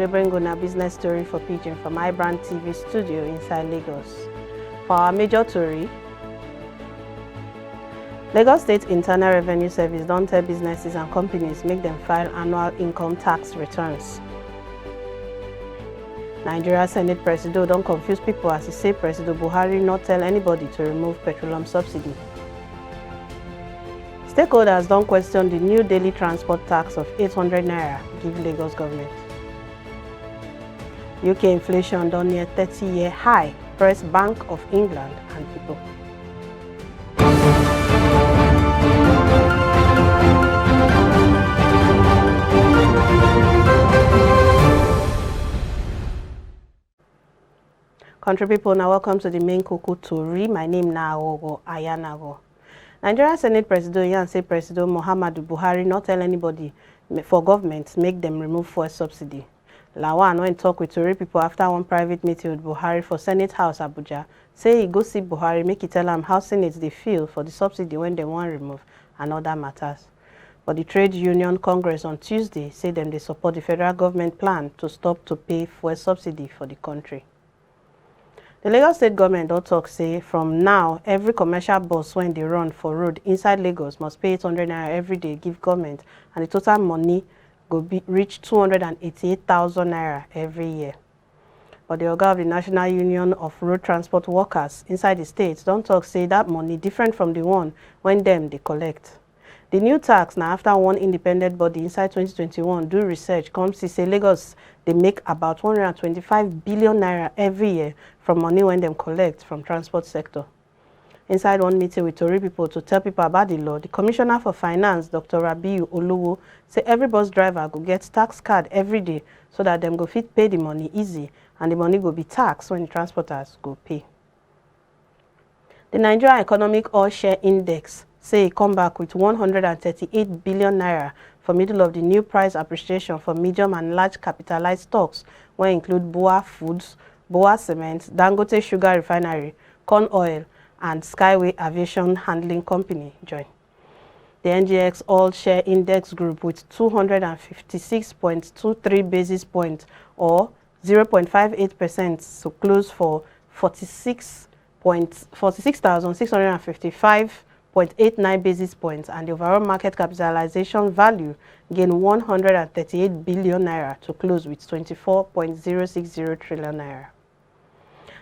We bring on a business story for Pidgin from iBrandTV studio inside Lagos. For our major story, Lagos State Internal Revenue Service don't tell businesses and companies make them file annual income tax returns. Nigeria Senate President don't confuse people as he say President Buhari not tell anybody to remove petroleum subsidy. Stakeholders don't question the new daily transport tax of 800 naira give Lagos government. UK inflation done near 30-year high, press Bank of England and people. Country people, now welcome to the main Kuku Tori. My name na Ayanago. Nigeria Senate President Yan say President Muhammadu Buhari not tell anybody for government make them remove fuel subsidy. Lawan went talk with Tori people after one private meeting with Buhari for Senate House Abuja. Say he go see Buhari, make it tell him how Senate they feel for the subsidy when they want remove and other matters. But the Trade Union Congress on Tuesday say them they support the federal government plan to stop to pay fuel subsidy for the country. The Lagos State government don't talk say from now every commercial bus when they run for road inside Lagos must pay 800 naira every day give government, and the total money go reach 288,000 naira every year. But the Oga of the National Union of Road Transport Workers inside the states don't talk say that money different from the one when them they collect. The new tax now after one independent body inside 2021 do research come see say Lagos they make about 125 billion naira every year from money when them collect from transport sector. Inside one meeting with Tori people to tell people about the law, the Commissioner for Finance, Dr. Rabiu Oluwo, say every bus driver go get tax card every day so that them go fit pay the money easy and the money go be taxed when the transporters go pay. The Nigerian Economic All-Share Index say it come back with 138 billion naira for middle of the new price appreciation for medium and large capitalized stocks, which include Boa Foods, Boa Cement, Dangote Sugar Refinery, Corn Oil, and Skyway Aviation Handling Company join. The NGX All-Share Index Group with 256.23 basis points or 0.58%, so close for 46,655.89 basis points, and the overall market capitalization value gained 138 billion naira to close with 24.060 trillion naira.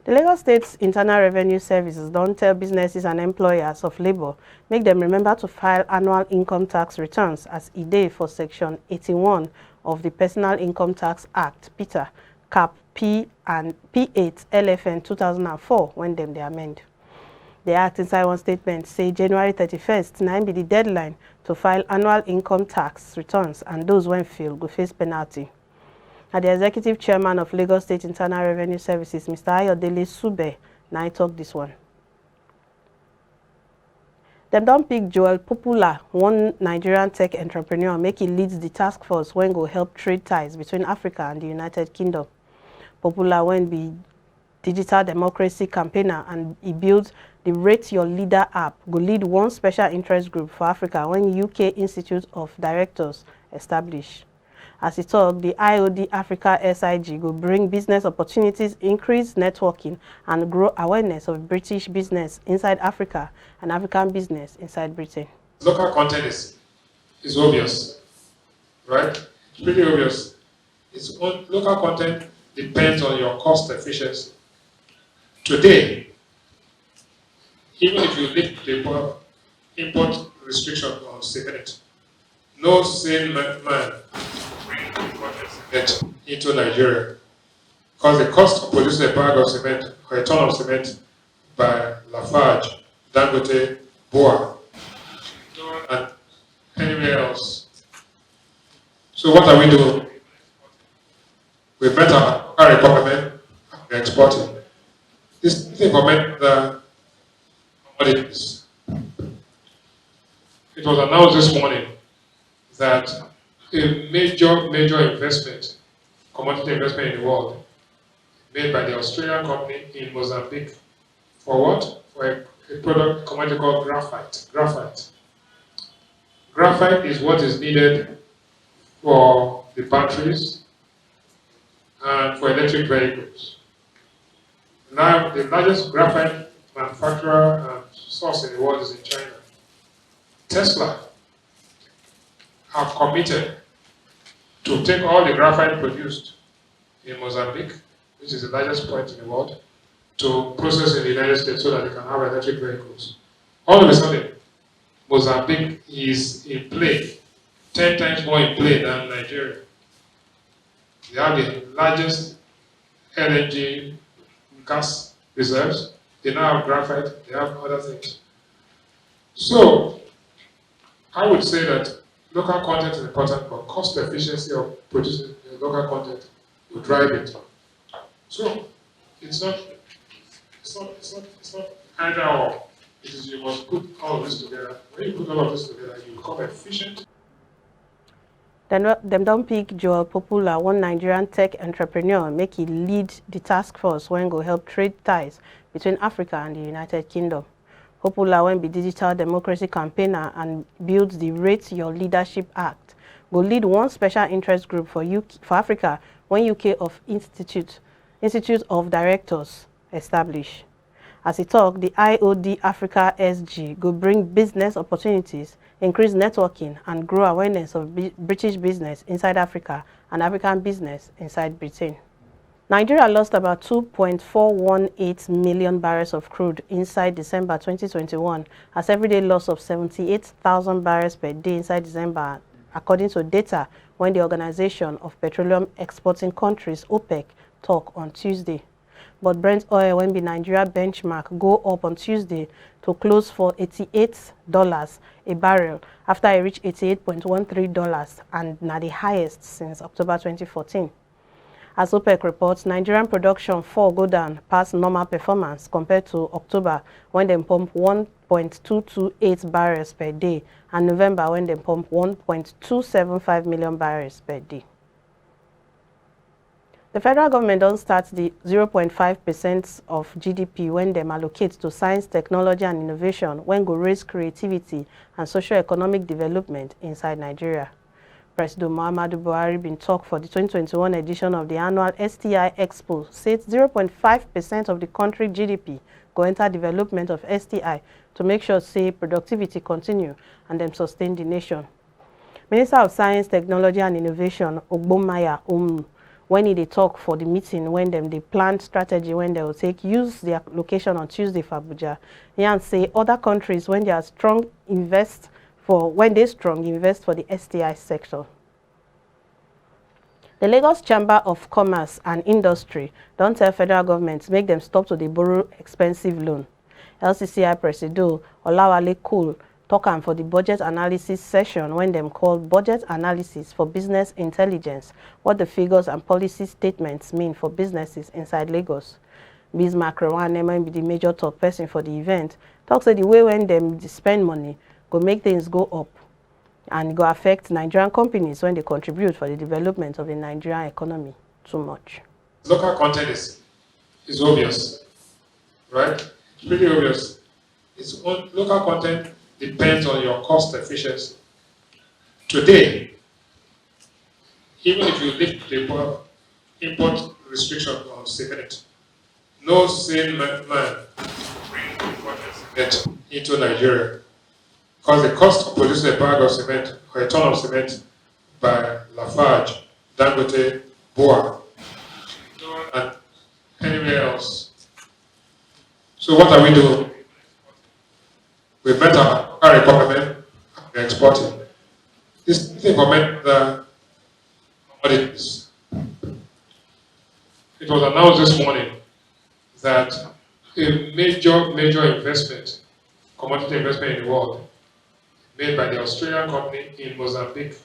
The Lagos State's Internal Revenue Services don't tell businesses and employers of labor make them remember to file annual income tax returns as e dey for Section 81 of the Personal Income Tax Act, Peter, Cap P and P8 LFN 2004 when them they amend. The Act inside one statement say January 31st, 9 be the deadline to file annual income tax returns, and those when fail go face penalty. And the Executive Chairman of Lagos State Internal Revenue Services, Mr. Ayodele Sube, now talk this one. Them don't pick Joel Popular, one Nigerian tech entrepreneur, make he leads the task force when go help trade ties between Africa and the United Kingdom. Popular when be digital democracy campaigner, and he builds the Rate Your Leader app, go lead one special interest group for Africa when UK Institute of Directors establish. As he talked, the IOD Africa SIG go bring business opportunities, increase networking, and grow awareness of British business inside Africa and African business inside Britain. Local content is obvious, right? It's pretty obvious. Local content depends on your cost efficiency. Today, even if you lift the import restriction on cement, no sane man cement into Nigeria, because the cost of producing a bag of cement or a ton of cement by Lafarge, Dangote, Boa, and anywhere else. So what are we doing? We better our requirement and exporting. This thing comment the commodities. It was announced this morning that a major investment, commodity investment in the world, made by the Australian company in Mozambique. For what? For a product commodity called graphite. Graphite is what is needed for the batteries and for electric vehicles. Now, the largest graphite manufacturer and source in the world is in China. Tesla have committed to take all the graphite produced in Mozambique, which is the largest point in the world, to process in the United States so that they can have electric vehicles. All of a sudden, Mozambique is in play, 10 times more in play than Nigeria. They have the largest LNG gas reserves. They now have graphite, they have other things. So, I would say that local content is important, but cost efficiency of producing local content will drive it. So, it's not either or. It is you must put all of this together. When you put all of this together, you become efficient. Them don't pick Joel Popular, one Nigerian tech entrepreneur, make he lead the task force when go help trade ties between Africa and the United Kingdom. Popular when be digital democracy campaigner and builds the Rate Your Leadership Act. Go lead one special interest group for Africa when UK of Institute of Directors establish. As he talked, the IOD Africa SG go bring business opportunities, increase networking, and grow awareness of British business inside Africa and African business inside Britain. Nigeria lost about 2.418 million barrels of crude inside December 2021, as everyday loss of 78,000 barrels per day inside December, according to data when the Organization of Petroleum Exporting Countries, OPEC, talk on Tuesday. But Brent oil when the Nigeria benchmark go up on Tuesday to close for $88 a barrel after it reached $88.13 and now the highest since October 2014. As OPEC reports, Nigerian production go down past normal performance compared to October when they pump 1.228 barrels per day and November when they pump 1.275 million barrels per day. The federal government don't start the 0.5% of GDP when they allocate to science, technology and innovation when go raise creativity and socio-economic development inside Nigeria. President Muhammadu Buhari been talk for the 2021 edition of the annual STI Expo, said 0.5% of the country GDP go enter development of STI to make sure say productivity continue and them sustain the nation. Minister of Science, Technology and Innovation, Ogbomaya Omu, when they talk for the meeting, when they plan strategy, when they will use their location on Tuesday for Abuja, and say other countries, when they are strong, invest for the STI sector. The Lagos Chamber of Commerce and Industry don't tell federal government make them stop to borrow expensive loan. Lcci Presido Olawale Cole talk am for the budget analysis session when them call budget analysis for business intelligence, what the figures and policy statements mean for businesses inside Lagos. Bismarck Rewan be the major talk person for the event, talks that the way when them spend money go make things go up and go affect Nigerian companies when they contribute for the development of the Nigerian economy too much. Local content is obvious, right? It's pretty obvious. Local content depends on your cost efficiency. Today, even if you lift the import restriction on cement, no sane man bring imported cement into Nigeria because the cost of producing a bag of cement or a ton of cement by Lafarge, Dangote, Boa, and anywhere else. So what are we doing? We better carry government and exporting. This thing comment the commodities. It was announced this morning that a major investment, commodity investment in the world, made by the Australian company in Mozambique.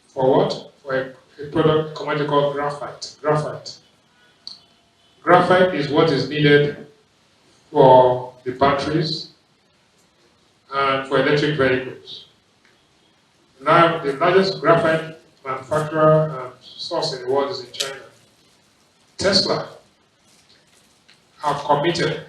For what? For a product commodity called graphite. Graphite is what is needed for the batteries and for electric vehicles. Now, the largest graphite manufacturer and source in the world is in China. Tesla have committed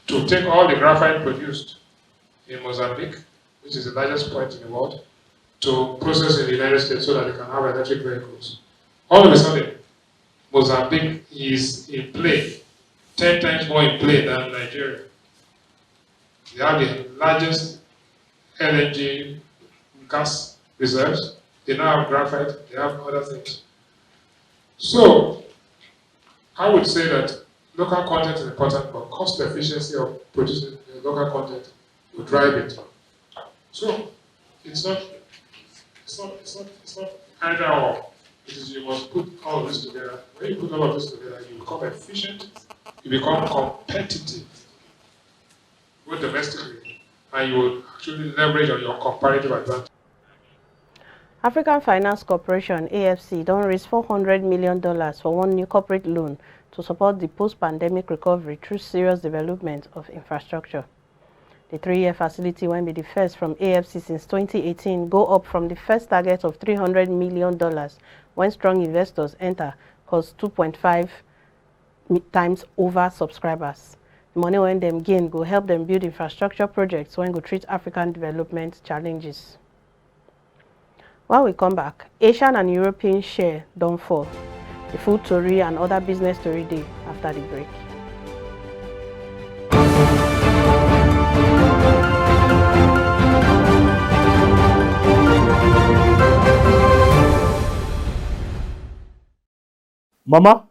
to take all the graphite produced in Mozambique, which is the largest point in the world, to process in the United States so that they can have electric vehicles. All of a sudden, Mozambique is in play, 10 times more in play than Nigeria. They have the largest LNG gas reserves. They now have graphite, they have other things. So, I would say that local content is important, but cost efficiency of producing local content will drive it. So, it's not either or. It is you must put all of this together. When you put all of this together, you become efficient, you become competitive, both domestically, and you will actually leverage on your comparative advantage. African Finance Corporation (AFC) don raise $400 million for one new corporate loan to support the post-pandemic recovery through serious development of infrastructure. The 3-year facility, will be the first from AFC since 2018, go up from the first target of $300 million when strong investors enter, cause 2.5 times over subscribers. The money when them gain go help them build infrastructure projects when go treat African development challenges. When we come back, Asian and European share don't fall. The food story and other business story day after the break. Mama,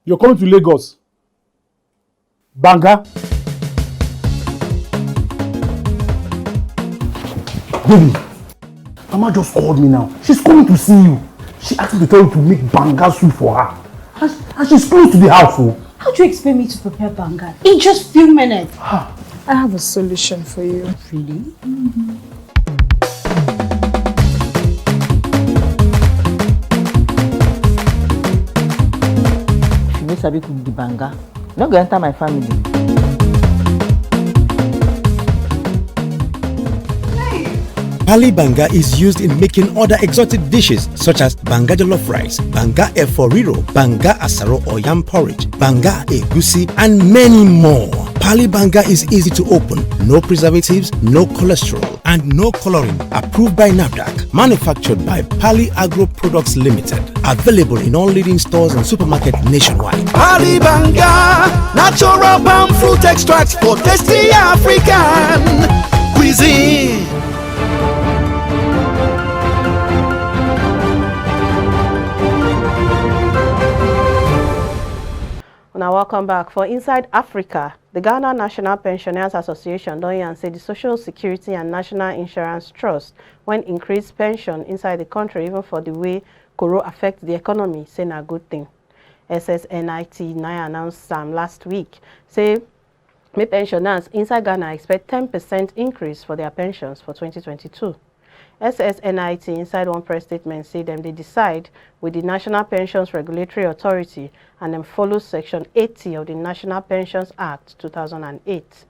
you're coming to Lagos. Banga. Baby, Mama just called me now. She's coming to see you. She asked me to tell you to make banga soup for her. And she's close to the house. Oh. How do you expect me to prepare banga in just few minutes? I have a solution for you. Really? Mm-hmm. Sabi cook the banga. Don't go enter my family. Pali banga is used in making other exotic dishes such as banga jollof rice, banga efo riro, banga asaro or yam porridge, banga egusi, and many more. Pali banga is easy to open, no preservatives, no cholesterol, and no coloring. Approved by NAFDAC. Manufactured by Pali Agro Products Limited. Available in all leading stores and supermarkets nationwide. Pali banga, natural palm fruit extracts for tasty African cuisine. Now welcome back. For Inside Africa, the Ghana National Pensioners Association don say the Social Security and National Insurance Trust when increased pension inside the country even for the way Koro affect the economy, say na good thing. SSNIT announced last week, say make pensioners inside Ghana expect 10% increase for their pensions for 2022. SSNIT inside one press statement say them they decide with the National Pensions Regulatory Authority and then follow Section 80 of the National Pensions Act 2008.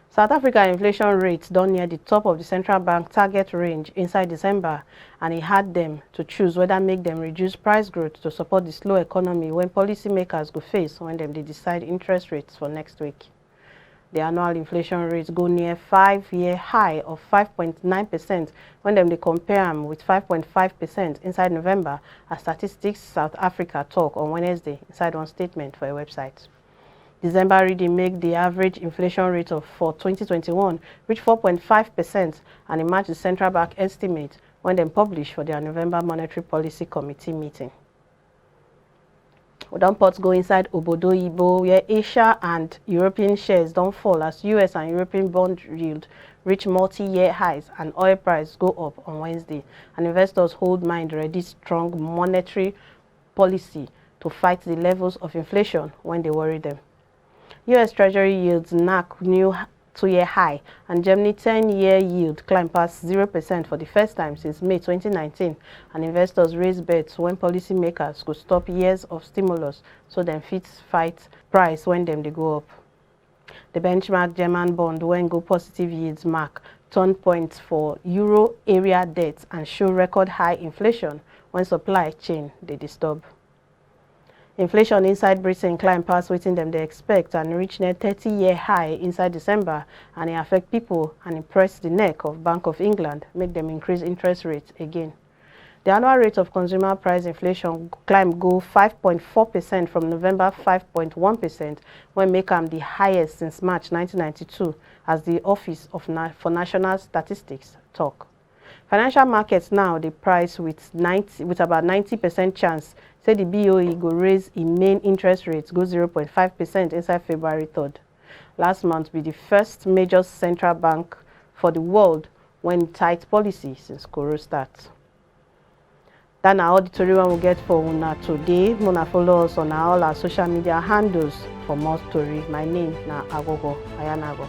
South Africa inflation rates down near the top of the central bank target range inside December, and it had them to choose whether make them reduce price growth to support the slow economy when policymakers go face when they decide interest rates for next week. The annual inflation rates go near 5-year high of 5.9% when they compare them with 5.5% inside November, as Statistics South Africa talk on Wednesday inside one statement for a website. December reading make the average inflation rate for 2021 reach 4.5%, and it matched the central bank estimate when they published for their November Monetary Policy Committee meeting. We don't put go inside Obodo Ibo, where Asia and European shares don't fall as US and European bond yield reach multi-year highs and oil price go up on Wednesday, and investors hold mind ready strong monetary policy to fight the levels of inflation when they worry them. US Treasury yields knock new 2-year high, and Germany 10-year yield climbed past 0% for the first time since May 2019, and investors raise bets when policymakers could stop years of stimulus so them fit fight price when they go up. The benchmark German bond when go positive yields mark turn points for euro area debts and show record high inflation when supply chain they disturb. Inflation inside Britain climbed past waiting them they expect and reach near 30-year high inside December, and it affect people and it press the neck of Bank of England, make them increase interest rates again. The annual rate of consumer price inflation climbed go 5.4% from November 5.1%, when make am the highest since March 1992, as the Office for National Statistics talk. Financial markets now they price with about 90% chance say the BOE go raise in main interest rates go 0.5% inside February 3rd. Last month be the first major central bank for the world when tight policy since Koro starts. That now all the story one will get for una today. Muna follow us on all our social media handles for more story. My name na Agogo Ayanago.